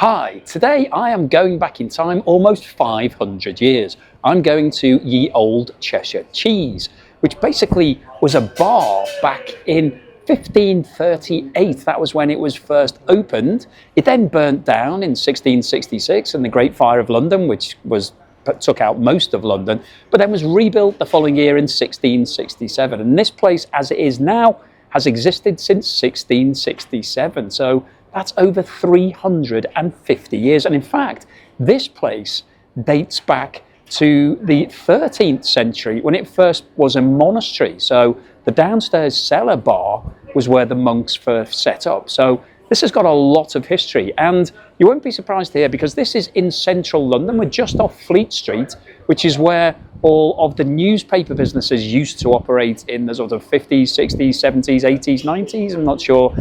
Hi, today I am going back in time almost 500 years. I'm going to ye Olde Cheshire Cheese, which basically was a bar back in 1538. That was when it was first opened. It then burnt down in 1666 in the Great Fire of London, which took out most of London, but then was rebuilt the following year in 1667. And this place, as it is now, has existed since 1667. So that's over 350 years. And in fact, this place dates back to the 13th century when it first was a monastery. So the downstairs cellar bar was where the monks first set up. So this has got a lot of history, and you won't be surprised here because this is in central London. We're just off Fleet Street, which is where all of the newspaper businesses used to operate in the sort of 50s, 60s, 70s, 80s, 90s. I'm not sure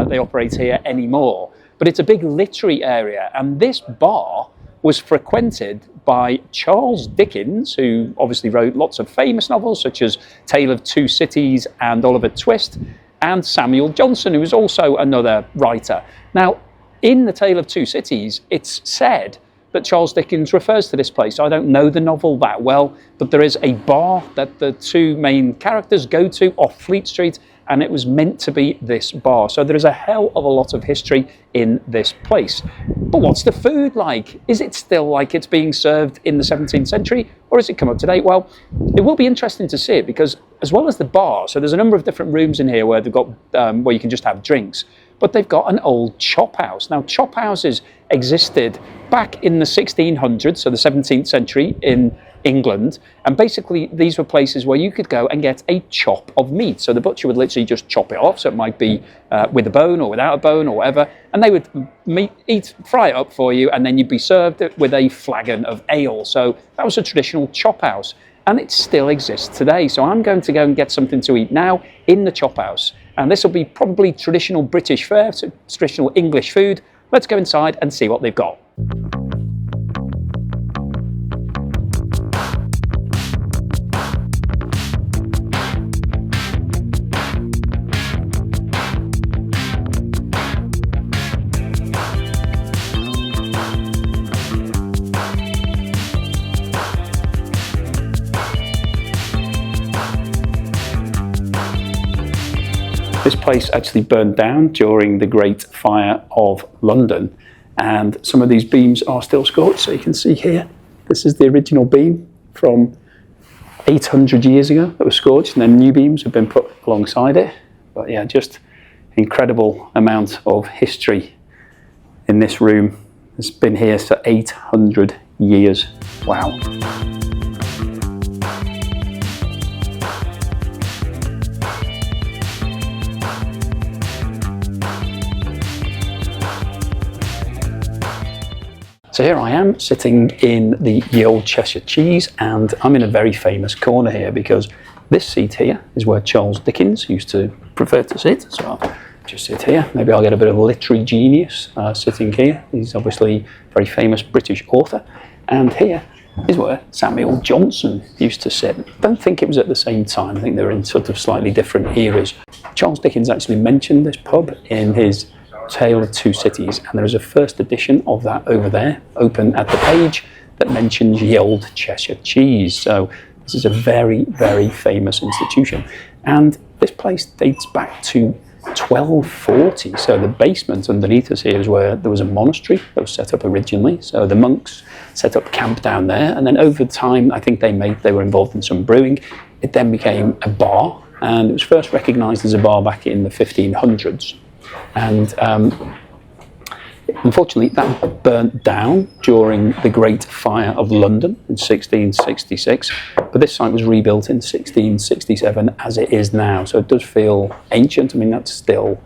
they operate here anymore, but it's a big literary area, and this bar was frequented by Charles Dickens, who obviously wrote lots of famous novels such as Tale of Two Cities and Oliver Twist, and Samuel Johnson, who was also another writer. Now, in the Tale of Two Cities, it's said that Charles Dickens refers to this place. I don't know the novel that well, but there is a bar that the two main characters go to off Fleet Street, and it was meant to be this bar. So there is a hell of a lot of history in this place. But what's the food like? Is it still like it's being served in the 17th century, or has it come up to date? Well, it will be interesting to see it, because as well as the bar, so there's a number of different rooms in here where they've got where you can just have drinks, but they've got an old chop house. Now, chop houses existed back in the 1600s, so the 17th century in England, and basically these were places where you could go and get a chop of meat. So the butcher would literally just chop it off, so it might be with a bone or without a bone or whatever, and they would fry it up for you, and then you'd be served it with a flagon of ale. So that was a traditional chop house, and it still exists today. So I'm going to go and get something to eat now in the chop house, and this will be probably traditional British fare, so traditional English food. Let's go inside and see what they've got. This place actually burned down during the Great Fire of London, and some of these beams are still scorched. So you can see here, this is the original beam from 800 years ago that was scorched, and then new beams have been put alongside it. But yeah, just incredible amount of history in this room. It's been here for 800 years. Wow. So here I am sitting in the ye Olde Cheshire Cheese, and I'm in a very famous corner here because this seat here is where Charles Dickens used to prefer to sit. So I'll just sit here. Maybe I'll get a bit of literary genius sitting here. He's obviously a very famous British author. And here is where Samuel Johnson used to sit. I don't think it was at the same time. I think they were in sort of slightly different eras. Charles Dickens actually mentioned this pub in his Tale of Two Cities, and there is a first edition of that over there, open at the page, that mentions ye Olde Cheshire Cheese. So this is a very, very famous institution, and this place dates back to 1240. So the basement underneath us here is where there was a monastery that was set up originally. So the monks set up camp down there, and then over time, I think they were involved in some brewing. It then became a bar, and it was first recognised as a bar back in the 1500s. And unfortunately, that burnt down during the Great Fire of London in 1666. But this site was rebuilt in 1667 as it is now. So it does feel ancient. I mean, that's still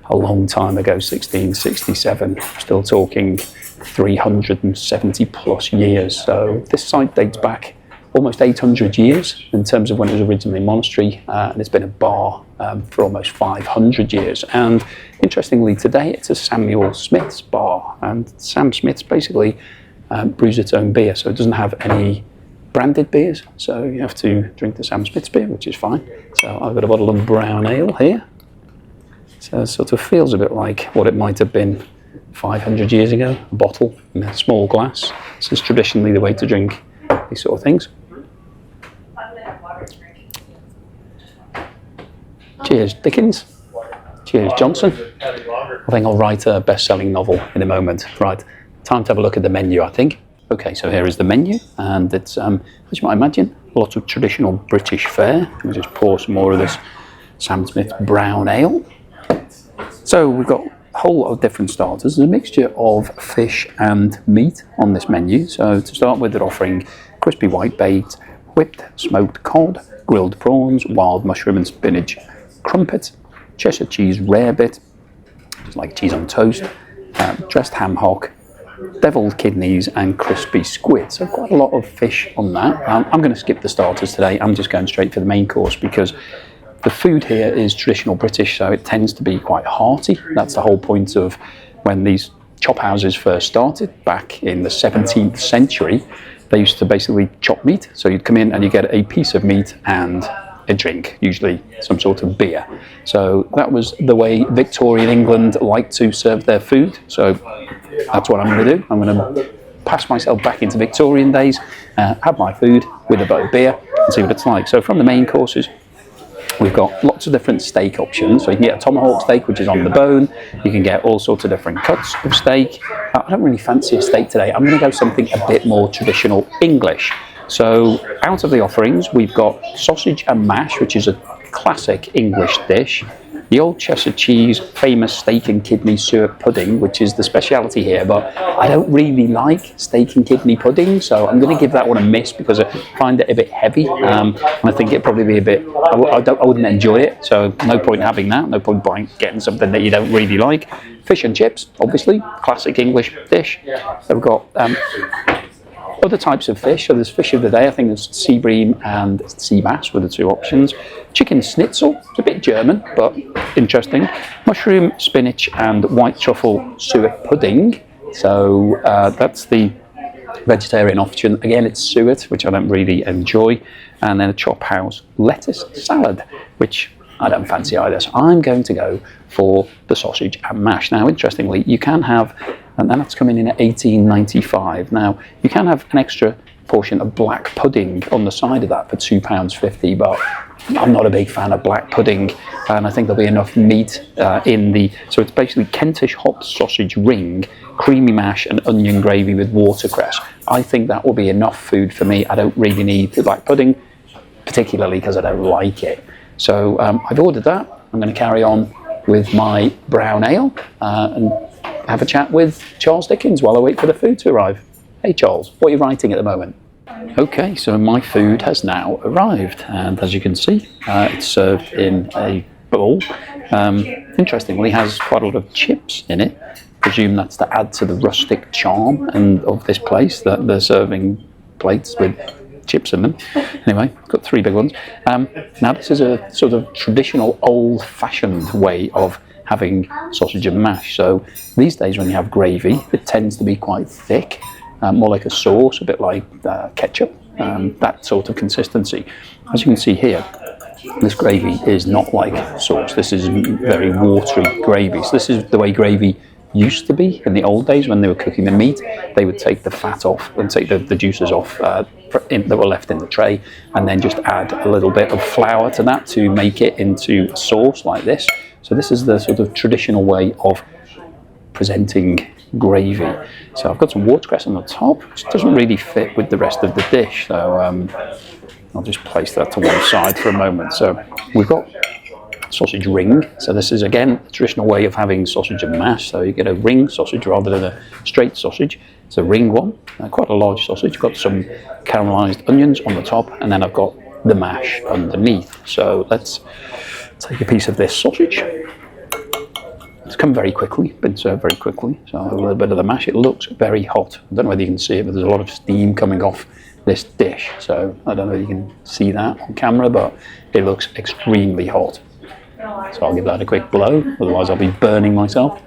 a long time ago, 1667. Still talking 370 plus years. So this site dates back almost 800 years in terms of when it was originally a monastery, and it's been a bar for almost 500 years. And interestingly, today it's a Samuel Smith's bar, and Sam Smith's basically brews its own beer, so it doesn't have any branded beers, so you have to drink the Sam Smith's beer, which is fine. So I've got a bottle of brown ale here, so it sort of feels a bit like what it might have been 500 years ago, a bottle in a small glass. This is traditionally the way to drink these sort of things. Cheers, Dickens. Cheers, Johnson. I think I'll write a best-selling novel in a moment. Right, time to have a look at the menu, I think. Okay, so here is the menu, and it's, as you might imagine, lots of traditional British fare. Let me just pour some more of this Sam Smith brown ale. So we've got a whole lot of different starters. There's a mixture of fish and meat on this menu. So to start with, they're offering crispy whitebait, whipped smoked cod, grilled prawns, wild mushroom and spinach crumpet, Cheshire cheese rarebit, just like cheese on toast, dressed ham hock, deviled kidneys and crispy squid. So quite a lot of fish on that. I'm going to skip the starters today. I'm just going straight for the main course because the food here is traditional British, so it tends to be quite hearty. That's the whole point of when these chop houses first started back in the 17th century. They used to basically chop meat, so you'd come in and you get a piece of meat and a drink, usually some sort of beer. So that was the way Victorian England liked to serve their food. So that's what I'm going to do. I'm going to pass myself back into Victorian days, have my food with a bit of beer and see what it's like. So from the main courses, we've got lots of different steak options. So you can get a tomahawk steak, which is on the bone. You can get all sorts of different cuts of steak. I don't really fancy a steak today. I'm going to go something a bit more traditional English. So out of the offerings, we've got sausage and mash, which is a classic English dish. The Olde Cheshire Cheese famous steak and kidney suet pudding, which is the speciality here, but I don't really like steak and kidney pudding, so I'm going to give that one a miss because I find it a bit heavy, and I think it'd probably be a bit, I wouldn't enjoy it, so no point having that, no point buying, getting something that you don't really like. Fish and chips, obviously, classic English dish. So we've got other types of fish. So there's fish of the day. I think there's sea bream and sea bass were the two options. Chicken schnitzel, it's a bit German, but interesting. Mushroom, spinach and white truffle suet pudding. So that's the vegetarian option. Again, it's suet, which I don't really enjoy. And then a chop house lettuce salad, which I don't fancy either. So I'm going to go for the sausage and mash. Now, interestingly, you can have, and that's coming in at £18.95. Now, you can have an extra portion of black pudding on the side of that for £2.50, but I'm not a big fan of black pudding, and I think there'll be enough meat in the, so it's basically Kentish hot sausage ring, creamy mash and onion gravy with watercress. I think that will be enough food for me. I don't really need the black pudding, particularly because I don't like it. So I've ordered that. I'm going to carry on with my brown ale and have a chat with Charles Dickens while I wait for the food to arrive. Hey Charles, what are you writing at the moment? Okay, so my food has now arrived, and as you can see, it's served in a bowl. Interestingly, it has quite a lot of chips in it. I presume that's to add to the rustic charm of this place, that they're serving plates with chips in them. Anyway, got three big ones. Now this is a sort of traditional old-fashioned way of having sausage and mash. So these days when you have gravy, it tends to be quite thick, more like a sauce, a bit like ketchup, that sort of consistency. As you can see here, this gravy is not like sauce. This is very watery gravy. So this is the way gravy used to be in the old days when they were cooking the meat. They would take the fat off and take the juices off that were left in the tray, and then just add a little bit of flour to that to make it into a sauce like this. So this is the sort of traditional way of presenting gravy. So I've got some watercress on the top, which doesn't really fit with the rest of the dish, so I'll just place that to one side for a moment. So we've got sausage ring. So this is again a traditional way of having sausage and mash. So you get a ring sausage rather than a straight sausage. It's a ring one, quite a large sausage. Got some caramelized onions on the top, and then I've got the mash underneath. So let's take a piece of this sausage. It's come very quickly, been served very quickly. So a little bit of the mash. It looks very hot. I don't know whether you can see it, but there's a lot of steam coming off this dish. So I don't know if you can see that on camera, but it looks extremely hot. So I'll give that a quick blow, otherwise I'll be burning myself.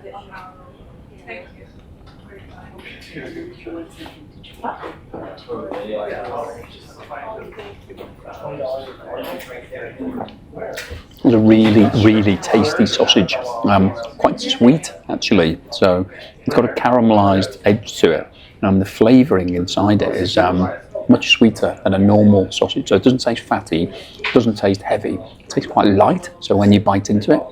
It's a really, really tasty sausage. Quite sweet, actually. So it's got a caramelised edge to it. And the flavouring inside it is much sweeter than a normal sausage. So it doesn't taste fatty, it doesn't taste heavy. It tastes quite light. So when you bite into it,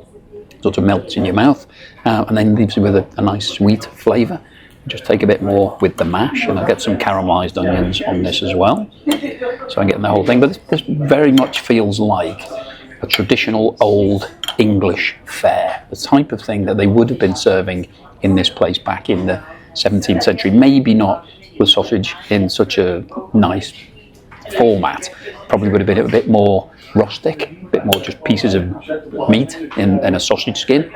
it sort of melts in your mouth and then leaves you with a nice sweet flavour. Just take a bit more with the mash, and I'll get some caramelised onions on this as well. So I'm getting the whole thing. But this very much feels like a traditional old English fare, the type of thing that they would have been serving in this place back in the 17th century. Maybe not the sausage in such a nice format. Probably would have been a bit more rustic, a bit more just pieces of meat in a sausage skin.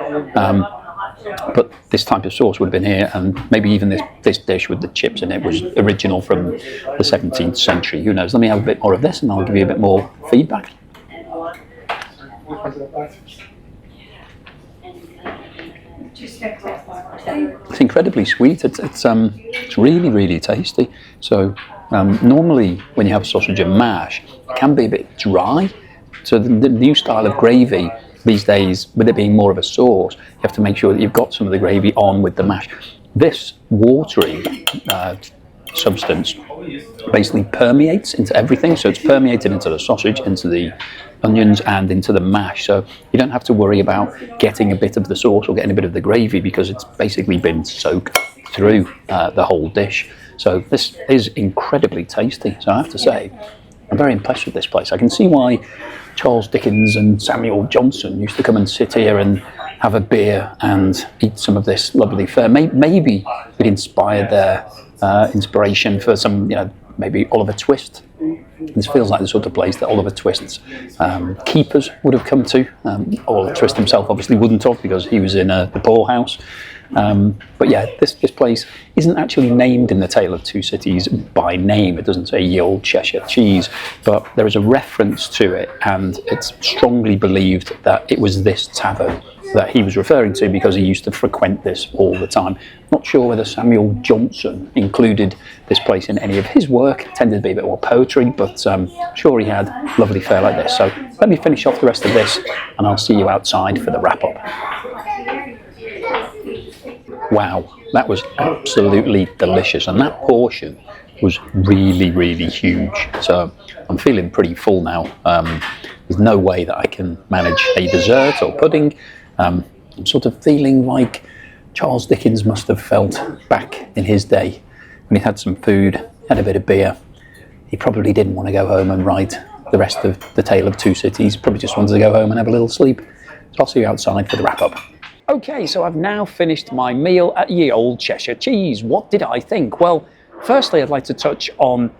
But this type of sauce would have been here, and maybe even this dish with the chips in it was original from the 17th century. Who knows? Let me have a bit more of this and I'll give you a bit more feedback. It's incredibly sweet. It's really, really tasty. So normally when you have sausage and mash, it can be a bit dry. So the new style of gravy these days, with it being more of a sauce, you have to make sure that you've got some of the gravy on with the mash. This watery substance basically permeates into everything. So it's permeated into the sausage, into the onions and into the mash. So you don't have to worry about getting a bit of the sauce or getting a bit of the gravy because it's basically been soaked through the whole dish. So this is incredibly tasty. So I have to say, I'm very impressed with this place. I can see why Charles Dickens and Samuel Johnson used to come and sit here and have a beer and eat some of this lovely fare. Maybe it inspired their inspiration for some, maybe Oliver Twist. This feels like the sort of place that Oliver Twist's keepers would have come to. Oliver Twist himself obviously wouldn't have, because he was in the poorhouse. But yeah, this place isn't actually named in the Tale of Two Cities by name. It doesn't say Ye Olde Cheshire Cheese, but there is a reference to it, and it's strongly believed that it was this tavern that he was referring to because he used to frequent this all the time. Not sure whether Samuel Johnson included this place in any of his work. It tended to be a bit more poetry, but sure he had lovely fare like this. So let me finish off the rest of this and I'll see you outside for the wrap-up. Wow, that was absolutely delicious, and that portion was really, really huge. So I'm feeling pretty full now. There's no way that I can manage a dessert or pudding. I'm sort of feeling like Charles Dickens must have felt back in his day when he had some food, had a bit of beer. He probably didn't want to go home and write the rest of the Tale of Two Cities. Probably just wanted to go home and have a little sleep. So I'll see you outside for the wrap-up. Okay, so I've now finished my meal at Ye Olde Cheshire Cheese. What did I think? Well, firstly, I'd like to touch on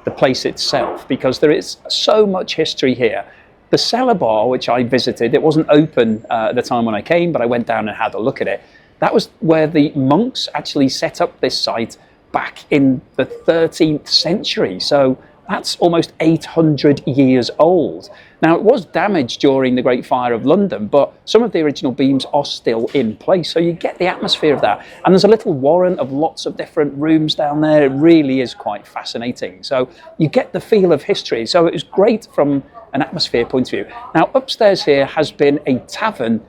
the place itself, because there is so much history here. The cellar bar, which I visited, it wasn't open at the time when I came, but I went down and had a look at it. That was where the monks actually set up this site back in the 13th century. So that's almost 800 years old. Now, it was damaged during the Great Fire of London, but some of the original beams are still in place. So you get the atmosphere of that. And there's a little warren of lots of different rooms down there. It really is quite fascinating. So you get the feel of history. So it was great from an atmosphere point of view. Now, upstairs here has been a tavern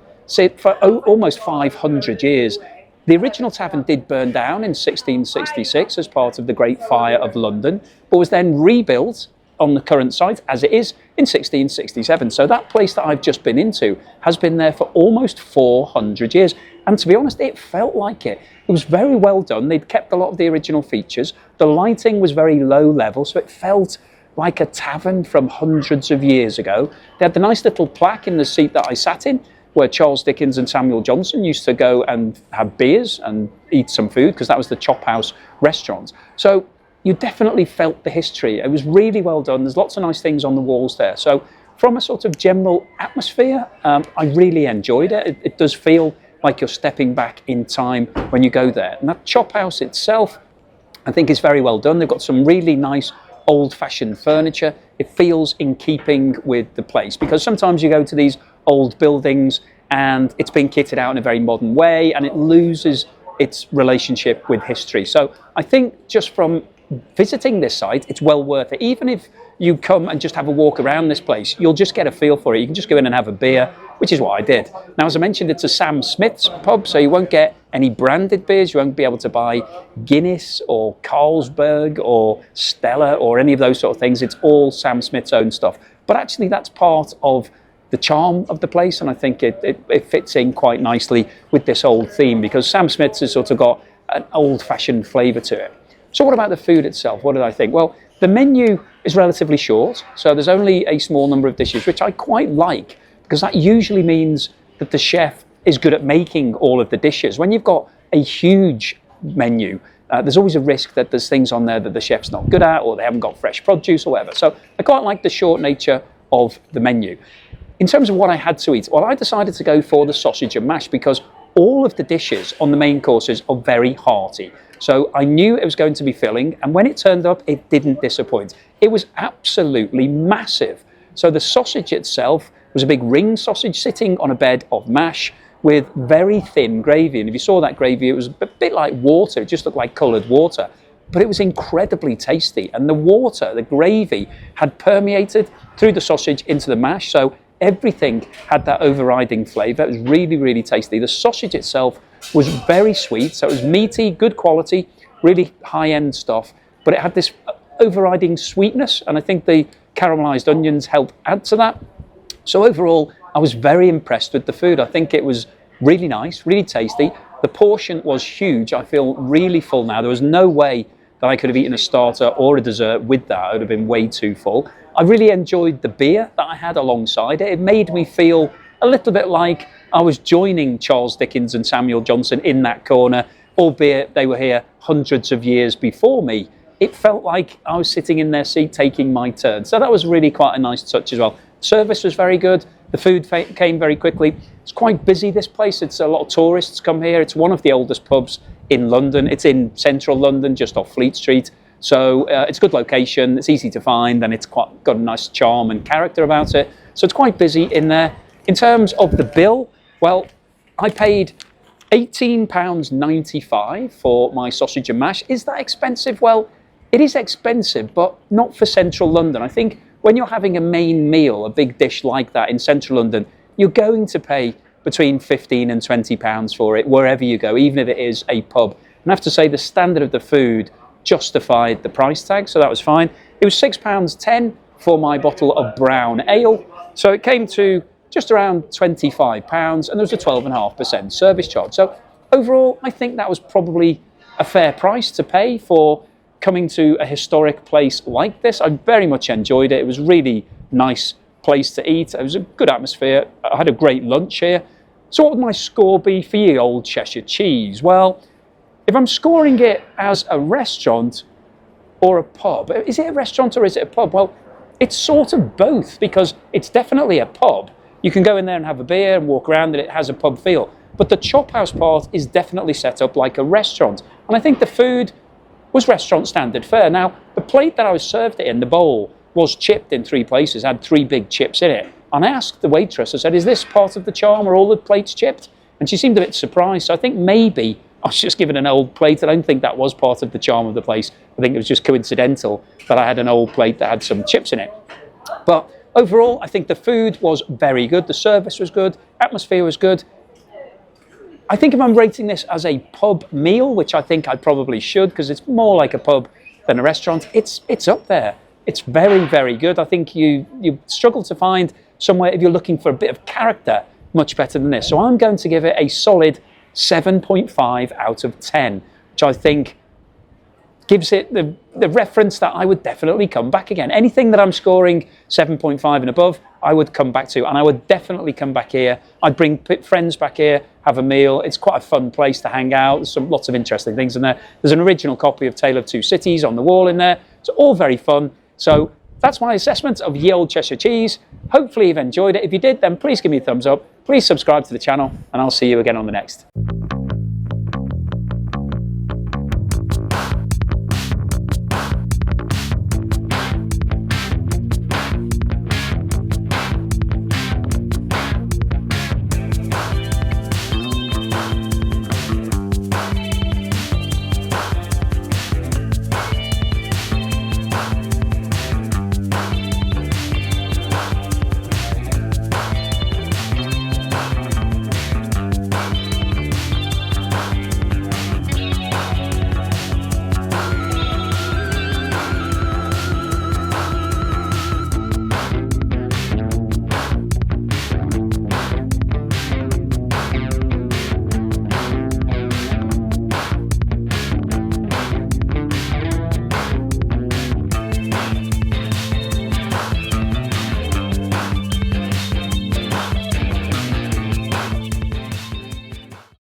for almost 500 years. The original tavern did burn down in 1666 as part of the Great Fire of London, but was then rebuilt on the current site as it is in 1667. So that place that I've just been into has been there for almost 400 years. And to be honest, it felt like it. It was very well done. They'd kept a lot of the original features. The lighting was very low level, so it felt like a tavern from hundreds of years ago. They had the nice little plaque in the seat that I sat in, where Charles Dickens and Samuel Johnson used to go and have beers and eat some food, because that was the Chop House restaurant. So you definitely felt the history. It was really well done. There's lots of nice things on the walls there. So from a sort of general atmosphere, I really enjoyed it. It does feel like you're stepping back in time when you go there. And that Chop House itself, I think, is very well done. They've got some really nice old-fashioned furniture. It feels in keeping with the place, because sometimes you go to these old buildings and it's been kitted out in a very modern way and it loses its relationship with history. So I think just from visiting this site, it's well worth it. Even if you come and just have a walk around this place, you'll just get a feel for it. You can just go in and have a beer, which is what I did. Now, as I mentioned, it's a Sam Smith's pub, so you won't get any branded beers. You won't be able to buy Guinness or Carlsberg or Stella or any of those sort of things. It's all Sam Smith's own stuff. But actually, that's part of the charm of the place, and I think it fits in quite nicely with this old theme, because Sam Smith's has sort of got an old-fashioned flavour to it. So what about the food itself? What did I think? Well, the menu is relatively short, so there's only a small number of dishes, which I quite like, because that usually means that the chef is good at making all of the dishes. When you've got a huge menu, there's always a risk that there's things on there that the chef's not good at, or they haven't got fresh produce or whatever. So I quite like the short nature of the menu. In terms of what I had to eat, well, I decided to go for the sausage and mash, because all of the dishes on the main courses are very hearty. So I knew it was going to be filling, and when it turned up, it didn't disappoint. It was absolutely massive. So the sausage itself was a big ring sausage sitting on a bed of mash with very thin gravy. And if you saw that gravy, it was a bit like water. It just looked like coloured water. But it was incredibly tasty. And the water, the gravy, had permeated through the sausage into the mash. So everything had that overriding flavour. It was really, really tasty. The sausage itself was very sweet. So it was meaty, good quality, really high-end stuff. But it had this overriding sweetness. And I think the caramelised onions helped add to that. So overall, I was very impressed with the food. I think it was really nice, really tasty. The portion was huge. I feel really full now. There was no way that I could have eaten a starter or a dessert with that. I would have been way too full. I really enjoyed the beer that I had alongside it. It made me feel a little bit like I was joining Charles Dickens and Samuel Johnson in that corner, albeit they were here hundreds of years before me. It felt like I was sitting in their seat taking my turn. So that was really quite a nice touch as well. Service was very good. The food came very quickly. It's quite busy, this place. It's a lot of tourists come here. It's one of the oldest pubs in London. It's in central London, just off Fleet Street. So it's a good location. It's easy to find, and it's got a nice charm and character about it. So it's quite busy in there. In terms of the bill, well, I paid £18.95 for my sausage and mash. Is that expensive? Well, it is expensive, but not for central London. I think when you're having a main meal, a big dish like that in central London, you're going to pay between £15 and £20 for it wherever you go, even if it is a pub. And I have to say the standard of the food justified the price tag, so that was fine. It was £6.10 for my bottle of brown ale, so it came to just around £25, and there was a 12.5% service charge. So overall, I think that was probably a fair price to pay for coming to a historic place like this. I very much enjoyed it. It was a really nice place to eat. It was a good atmosphere. I had a great lunch here. So what would my score be for ye Olde Cheshire Cheese? Well, if I'm scoring it as a restaurant or a pub, is it a restaurant or is it a pub? Well, it's sort of both, because it's definitely a pub. You can go in there and have a beer and walk around, and it has a pub feel. But the chop house part is definitely set up like a restaurant. And I think the food was restaurant standard fare. Now, the plate that I was served it in, the bowl, was chipped in 3 places, had 3 big chips in it. And I asked the waitress, I said, is this part of the charm? Are all the plates chipped? And she seemed a bit surprised. So I think maybe I was just given an old plate. I don't think that was part of the charm of the place. I think it was just coincidental that I had an old plate that had some chips in it. But overall, I think the food was very good. The service was good. Atmosphere was good. I think if I'm rating this as a pub meal, which I think I probably should, because it's more like a pub than a restaurant, it's up there. It's very, very good. I think you struggle to find somewhere, if you're looking for a bit of character, much better than this. So I'm going to give it a solid 7.5 out of 10, which I think gives it the reference that I would definitely come back again. Anything that I'm scoring 7.5 and above, I would come back to, and I would definitely come back here. I'd bring friends back here, have a meal. It's quite a fun place to hang out. There's lots of interesting things in there. There's an original copy of Tale of Two Cities on the wall in there. It's all very fun. So that's my assessment of ye Olde Cheshire Cheese. Hopefully you've enjoyed it. If you did, then please give me a thumbs up. Please subscribe to the channel, and I'll see you again on the next.